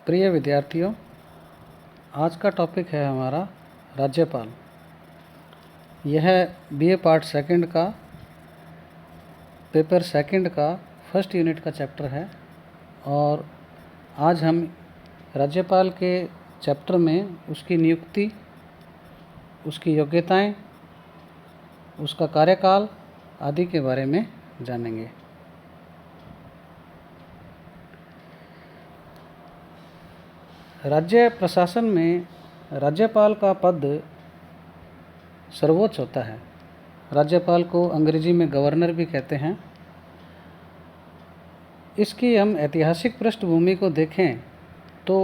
प्रिय विद्यार्थियों, आज का टॉपिक है हमारा राज्यपाल। यह बीए पार्ट सेकंड का पेपर सेकंड का फर्स्ट यूनिट का चैप्टर है और आज हम राज्यपाल के चैप्टर में उसकी नियुक्ति, उसकी योग्यताएं, उसका कार्यकाल आदि के बारे में जानेंगे। राज्य प्रशासन में राज्यपाल का पद सर्वोच्च होता है। राज्यपाल को अंग्रेजी में गवर्नर भी कहते हैं। इसकी हम ऐतिहासिक पृष्ठभूमि को देखें तो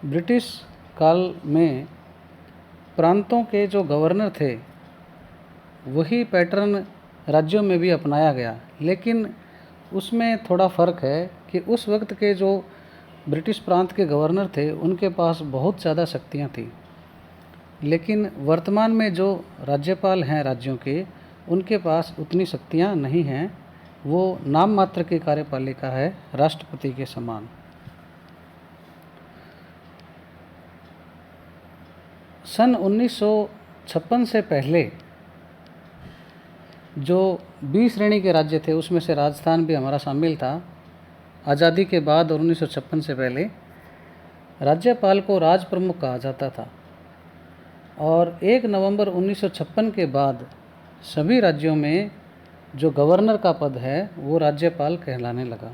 ब्रिटिश काल में प्रांतों के जो गवर्नर थे वही पैटर्न राज्यों में भी अपनाया गया, लेकिन उसमें थोड़ा फ़र्क है कि उस वक्त के जो ब्रिटिश प्रांत के गवर्नर थे उनके पास बहुत ज़्यादा शक्तियाँ थी, लेकिन वर्तमान में जो राज्यपाल हैं राज्यों के, उनके पास उतनी शक्तियाँ नहीं हैं। वो नाम मात्र की कार्यपालिका है, राष्ट्रपति के समान। सन 1956 से पहले जो 20 श्रेणी के राज्य थे उसमें से राजस्थान भी हमारा शामिल था। आज़ादी के बाद और 1956 से पहले राज्यपाल को राज प्रमुख कहा जाता था और 1 नवंबर 1956 के बाद सभी राज्यों में जो गवर्नर का पद है वो राज्यपाल कहलाने लगा।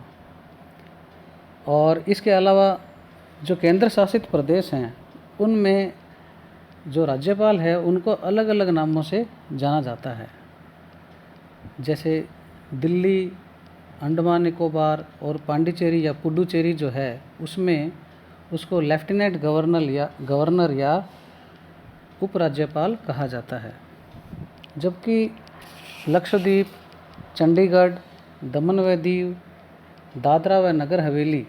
और इसके अलावा जो केंद्र शासित प्रदेश हैं उनमें जो राज्यपाल है उनको अलग अलग नामों से जाना जाता है, जैसे दिल्ली, अंडमान निकोबार और पांडिचेरी या पुडुचेरी जो है उसमें उसको लेफ्टिनेंट गवर्नर या उपराज्यपाल कहा जाता है। जबकि लक्षद्वीप, चंडीगढ़, दमन व दीव, दादरा व नगर हवेली,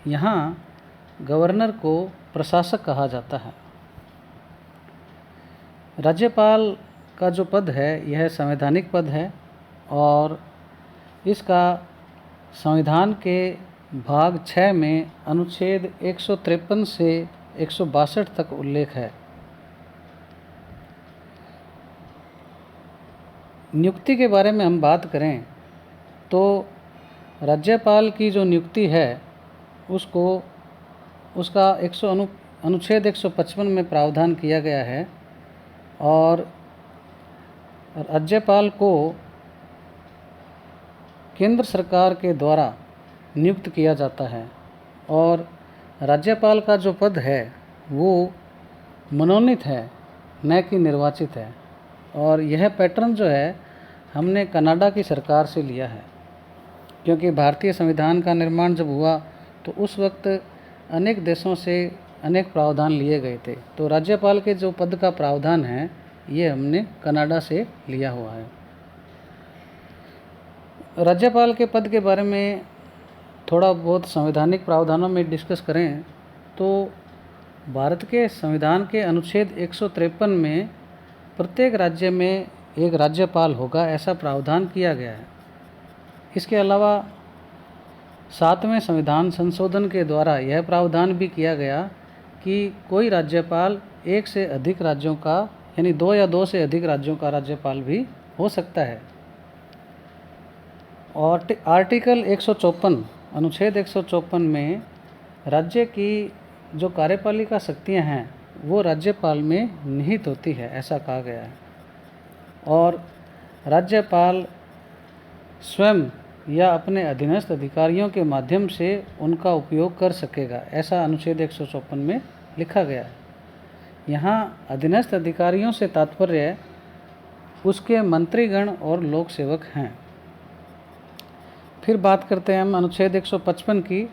यहाँ गवर्नर को प्रशासक कहा जाता है। राज्यपाल का जो पद है यह संवैधानिक पद है और इसका संविधान के भाग 6 में अनुच्छेद 153 से 162 तक उल्लेख है। नियुक्ति के बारे में हम बात करें तो राज्यपाल की जो नियुक्ति है उसको उसका अनुच्छेद 155 में प्रावधान किया गया है और राज्यपाल को केंद्र सरकार के द्वारा नियुक्त किया जाता है और राज्यपाल का जो पद है वो मनोनीत है, न कि निर्वाचित है। और यह पैटर्न जो है हमने कनाडा की सरकार से लिया है, क्योंकि भारतीय संविधान का निर्माण जब हुआ तो उस वक्त अनेक देशों से अनेक प्रावधान लिए गए थे। तो राज्यपाल के जो पद का प्रावधान है ये हमने कनाडा से लिया हुआ है। राज्यपाल के पद के बारे में थोड़ा बहुत संवैधानिक प्रावधानों में डिस्कस करें तो भारत के संविधान के अनुच्छेद 153 में प्रत्येक राज्य में एक राज्यपाल होगा, ऐसा प्रावधान किया गया है। इसके अलावा 7वें संविधान संशोधन के द्वारा यह प्रावधान भी किया गया कि कोई राज्यपाल एक से अधिक राज्यों का यानी 2 या 2 से अधिक राज्यों का राज्यपाल भी हो सकता है। और आर्टिकल 154 अनुच्छेद 154 में राज्य की जो कार्यपालिका शक्तियां हैं वो राज्यपाल में निहित होती है, ऐसा कहा गया है। और राज्यपाल स्वयं या अपने अधीनस्थ अधिकारियों के माध्यम से उनका उपयोग कर सकेगा, ऐसा अनुच्छेद 154 में लिखा गया है। यहाँ अधीनस्थ अधिकारियों से तात्पर्य उसके मंत्रीगण और लोक सेवक हैं। फिर बात करते हैं हम अनुच्छेद 155 की।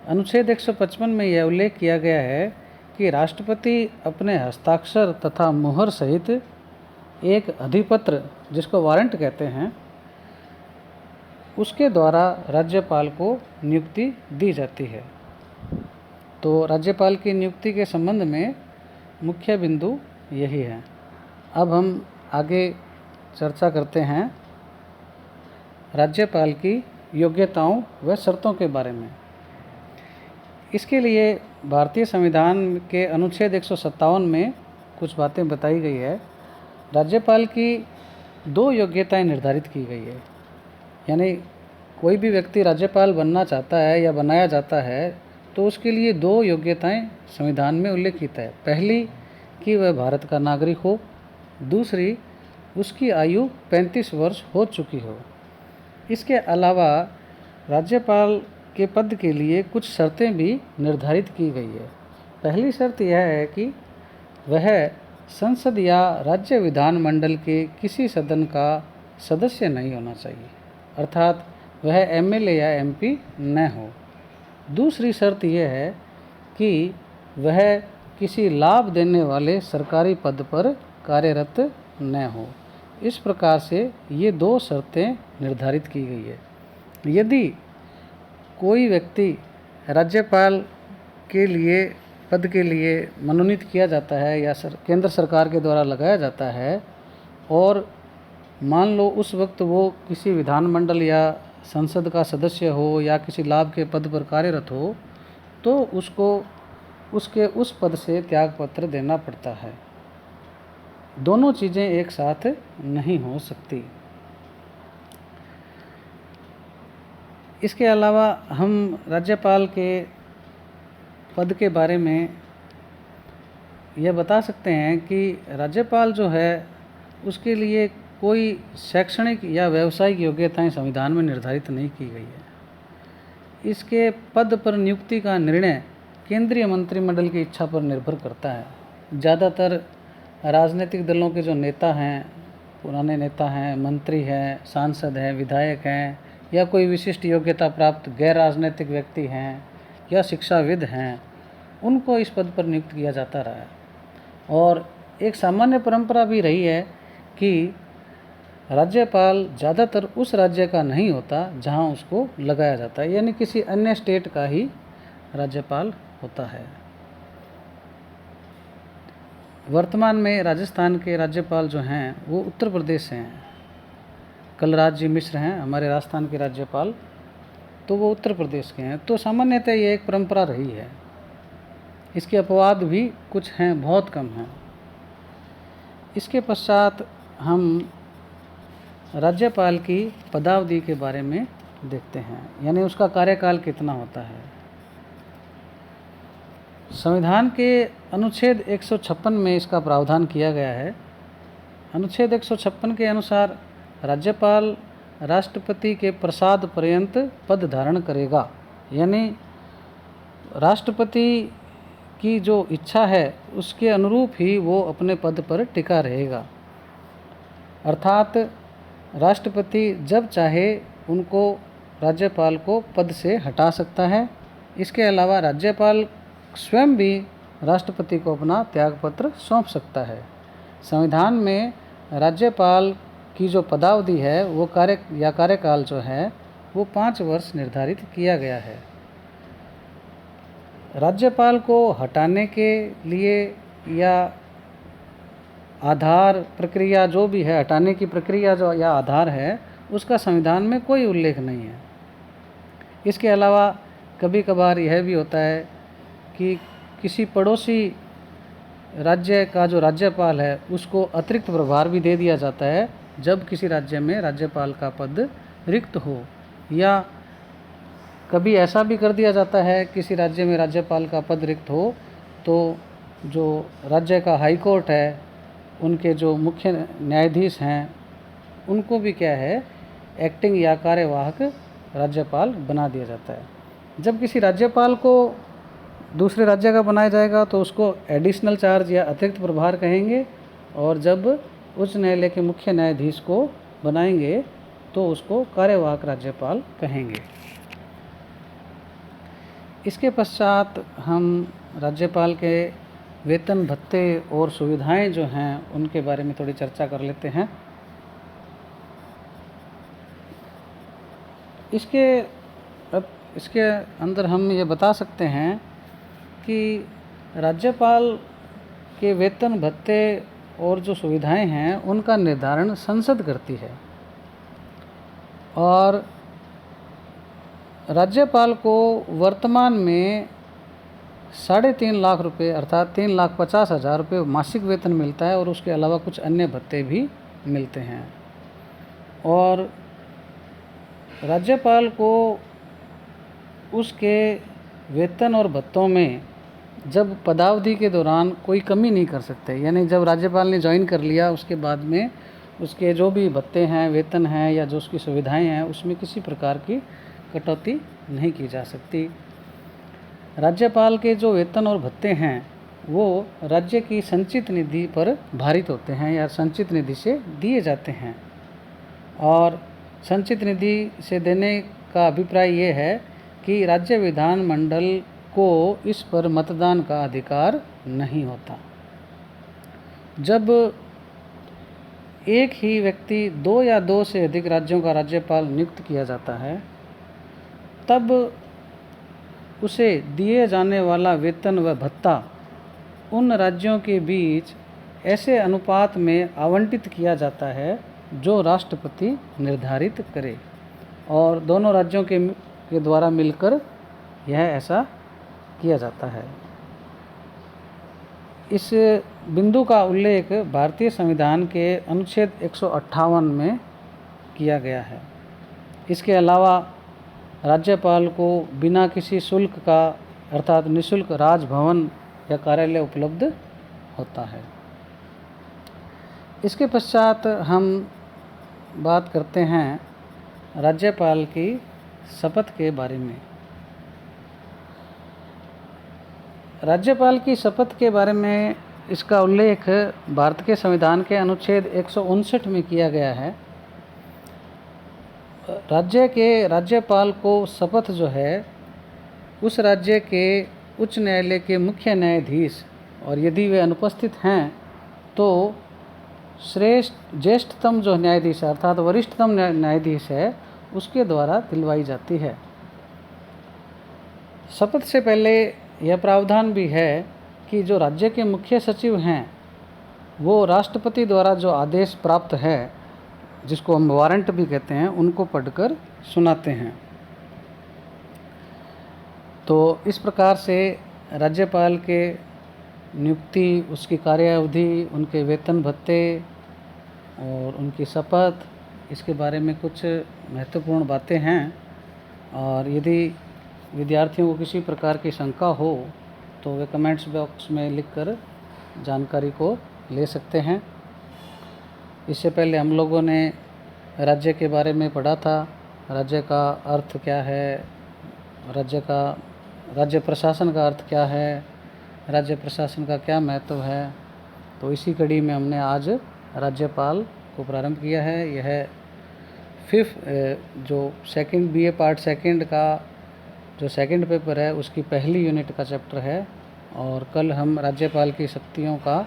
अनुच्छेद 155 में यह उल्लेख किया गया है कि राष्ट्रपति अपने हस्ताक्षर तथा मुहर सहित एक अधिपत्र, जिसको वारंट कहते हैं, उसके द्वारा राज्यपाल को नियुक्ति दी जाती है। तो राज्यपाल की नियुक्ति के संबंध में मुख्य बिंदु यही है। अब हम आगे चर्चा करते हैं राज्यपाल की योग्यताओं व शर्तों के बारे में। इसके लिए भारतीय संविधान के अनुच्छेद 157 में कुछ बातें बताई गई है। राज्यपाल की 2 योग्यताएं निर्धारित की गई है, यानी कोई भी व्यक्ति राज्यपाल बनना चाहता है या बनाया जाता है तो उसके लिए 2 योग्यताएं संविधान में उल्लेखित है। पहली कि वह भारत का नागरिक हो, दूसरी उसकी आयु 35 वर्ष हो चुकी हो। इसके अलावा राज्यपाल के पद के लिए कुछ शर्तें भी निर्धारित की गई है। पहली शर्त यह है कि वह संसद या राज्य विधानमंडल के किसी सदन का सदस्य नहीं होना चाहिए, अर्थात वह एमएलए या एमपी न हो। दूसरी शर्त यह है कि वह किसी लाभ देने वाले सरकारी पद पर कार्यरत न हो। इस प्रकार से ये 2 शर्तें निर्धारित की गई है। यदि कोई व्यक्ति राज्यपाल के लिए पद के लिए मनोनीत किया जाता है या केंद्र सरकार के द्वारा लगाया जाता है और मान लो उस वक्त वो किसी विधानमंडल या संसद का सदस्य हो या किसी लाभ के पद पर कार्यरत हो, तो उसको उसके उस पद से त्यागपत्र देना पड़ता है। दोनों चीज़ें एक साथ नहीं हो सकती। इसके अलावा हम राज्यपाल के पद के बारे में यह बता सकते हैं कि राज्यपाल जो है उसके लिए कोई शैक्षणिक या व्यावसायिक योग्यताएं संविधान में निर्धारित नहीं की गई है। इसके पद पर नियुक्ति का निर्णय केंद्रीय मंत्रिमंडल की इच्छा पर निर्भर करता है। ज़्यादातर राजनीतिक दलों के जो नेता हैं, पुराने नेता हैं, मंत्री हैं, सांसद हैं, विधायक हैं या कोई विशिष्ट योग्यता प्राप्त गैर राजनीतिक व्यक्ति हैं या शिक्षाविद हैं, उनको इस पद पर नियुक्त किया जाता रहा है। और एक सामान्य परंपरा भी रही है कि राज्यपाल ज़्यादातर उस राज्य का नहीं होता जहां उसको लगाया जाता है, यानी किसी अन्य स्टेट का ही राज्यपाल होता है। वर्तमान में राजस्थान के राज्यपाल जो हैं वो उत्तर प्रदेश से हैं। कलराज जी मिश्र हैं हमारे राजस्थान के राज्यपाल, तो वो उत्तर प्रदेश के हैं। तो सामान्यतः ये एक परंपरा रही है। इसके अपवाद भी कुछ हैं, बहुत कम हैं। इसके पश्चात हम राज्यपाल की पदावधि के बारे में देखते हैं, यानी उसका कार्यकाल कितना होता है। संविधान के अनुच्छेद 156 में इसका प्रावधान किया गया है। अनुच्छेद 156 के अनुसार राज्यपाल राष्ट्रपति के प्रसाद पर्यंत पद धारण करेगा, यानी राष्ट्रपति की जो इच्छा है उसके अनुरूप ही वो अपने पद पर टिका रहेगा। अर्थात राष्ट्रपति जब चाहे उनको राज्यपाल को पद से हटा सकता है। इसके अलावा राज्यपाल स्वयं भी राष्ट्रपति को अपना त्यागपत्र सौंप सकता है। संविधान में राज्यपाल की जो पदावधि है वो कार्यकाल जो है वो 5 वर्ष निर्धारित किया गया है। राज्यपाल को हटाने के लिए या आधार प्रक्रिया जो भी है, हटाने की प्रक्रिया जो या आधार है, उसका संविधान में कोई उल्लेख नहीं है। इसके अलावा कभी कभार यह भी होता है कि किसी पड़ोसी राज्य का जो राज्यपाल है उसको अतिरिक्त प्रभार भी दे दिया जाता है जब किसी राज्य में राज्यपाल का पद रिक्त हो, या कभी ऐसा भी कर दिया जाता है किसी राज्य में राज्यपाल का पद रिक्त हो तो जो राज्य का हाई कोर्ट है, उनके जो मुख्य न्यायाधीश हैं, उनको भी क्या है एक्टिंग या कार्यवाहक राज्यपाल बना दिया जाता है। जब किसी राज्यपाल को दूसरे राज्य का बनाया जाएगा तो उसको एडिशनल चार्ज या अतिरिक्त प्रभार कहेंगे, और जब उच्च न्यायालय के मुख्य न्यायाधीश को बनाएंगे तो उसको कार्यवाहक राज्यपाल कहेंगे। इसके पश्चात हम राज्यपाल के वेतन भत्ते और सुविधाएं जो हैं उनके बारे में थोड़ी चर्चा कर लेते हैं। इसके अंदर हम ये बता सकते हैं कि राज्यपाल के वेतन भत्ते और जो सुविधाएं हैं उनका निर्धारण संसद करती है, और राज्यपाल को वर्तमान में 3.5 लाख रुपये अर्थात 3,50,000 रुपये मासिक वेतन मिलता है और उसके अलावा कुछ अन्य भत्ते भी मिलते हैं। और राज्यपाल को उसके वेतन और भत्तों में जब पदावधि के दौरान कोई कमी नहीं कर सकते, यानी जब राज्यपाल ने ज्वाइन कर लिया उसके बाद में उसके जो भी भत्ते हैं, वेतन हैं या जो उसकी सुविधाएं हैं, उसमें किसी प्रकार की कटौती नहीं की जा सकती। राज्यपाल के जो वेतन और भत्ते हैं वो राज्य की संचित निधि पर भारित होते हैं या संचित निधि से दिए जाते हैं। और संचित निधि से देने का अभिप्राय ये है कि राज्य विधानमंडल को इस पर मतदान का अधिकार नहीं होता। जब एक ही व्यक्ति 2 या 2 से अधिक राज्यों का राज्यपाल नियुक्त किया जाता है, तब उसे दिए जाने वाला वेतन व भत्ता उन राज्यों के बीच ऐसे अनुपात में आवंटित किया जाता है जो राष्ट्रपति निर्धारित करे, और दोनों राज्यों के द्वारा मिलकर यह ऐसा किया जाता है। इस बिंदु का उल्लेख भारतीय संविधान के अनुच्छेद 158 में किया गया है। इसके अलावा राज्यपाल को बिना किसी शुल्क का अर्थात निःशुल्क राजभवन या कार्यालय उपलब्ध होता है। इसके पश्चात हम बात करते हैं राज्यपाल की शपथ के बारे में। राज्यपाल की शपथ के बारे में इसका उल्लेख भारत के संविधान के अनुच्छेद 159 में किया गया है। राज्य के राज्यपाल को शपथ जो है उस राज्य के उच्च न्यायालय के मुख्य न्यायाधीश, और यदि वे अनुपस्थित हैं तो ज्येष्ठतम जो न्यायाधीश है अर्थात वरिष्ठतम न्यायाधीश है उसके द्वारा दिलवाई जाती है। शपथ से पहले यह प्रावधान भी है कि जो राज्य के मुख्य सचिव हैं वो राष्ट्रपति द्वारा जो आदेश प्राप्त है, जिसको हम वारंट भी कहते हैं, उनको पढ़कर सुनाते हैं। तो इस प्रकार से राज्यपाल के नियुक्ति, उसकी कार्यावधि, उनके वेतन भत्ते और उनकी शपथ, इसके बारे में कुछ महत्वपूर्ण बातें हैं। और यदि विद्यार्थियों को किसी प्रकार की शंका हो तो वे कमेंट्स बॉक्स में लिखकर जानकारी को ले सकते हैं। इससे पहले हम लोगों ने राज्य के बारे में पढ़ा था, राज्य का अर्थ क्या है, राज्य प्रशासन का अर्थ क्या है, राज्य प्रशासन का क्या महत्व है। तो इसी कड़ी में हमने आज राज्यपाल को प्रारंभ किया है। यह 5th जो सेकंड BA पार्ट सेकंड का जो सेकंड पेपर है उसकी पहली यूनिट का चैप्टर है, और कल हम राज्यपाल की शक्तियों का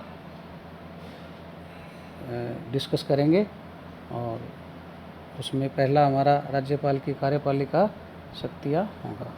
डिस्कस करेंगे। और उसमें पहला हमारा राज्यपाल की कार्यपालिका शक्तियाँ होगा।